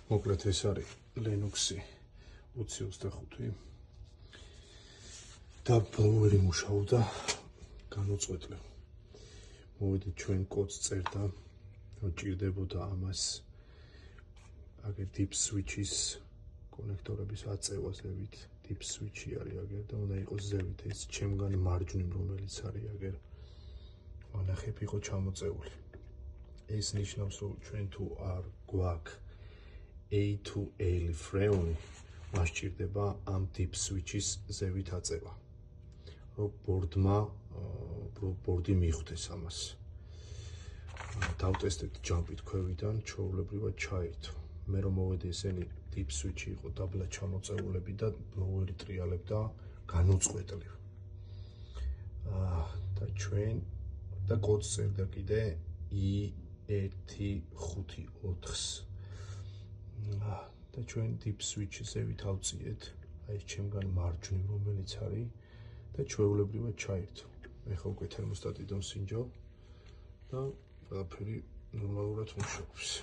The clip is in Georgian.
მოკლედ ეს არის Linux-ი 2025 და ბლოვერი მუშაობდა განუწყვეტლივ. მოვიდით ჩვენ კოდს წერდა, რომ ჭირდებოდა ამას აგერ deep switch-ის კონექტორების აწევა ზევით. deep switch-ი არის აგერ და უნდა იყოს ზევით ეს ჩემგან მარჯვნივ რომელიც არის აგერ ანახებ იყო ჩამოწეული. ეს ნიშნავს რომ ჩვენ თუ არ გვაქვს A to A ფრეონი, მას ჭირდება ამ deep switch-ის ზევით აწევა. რომ ბორდი მიხვდეს ამას. დავტესტეთ ჯამპით ქვევიდან, ჩვეულებრივად ჩაირთო. მე რომ მოვედი ესენი deep switch-ი იყო დაბლა ჩამოწეულები და ბლოვერი ტრიალებდა განუწყვეტლივ. და ჩვენ და კოდს წერდა კიდე I154-ს. და ჩვენ deep switch-ი ზევით ავწიეთ, აი ეს ჩემგან მარჯვნივ რომელიც არის და ჩვეულებრივად ჩაირთო. მე ხო უკვე თერმოსტატი დონსინჯო და ყველაფერი ნორმალურად მუშაობს.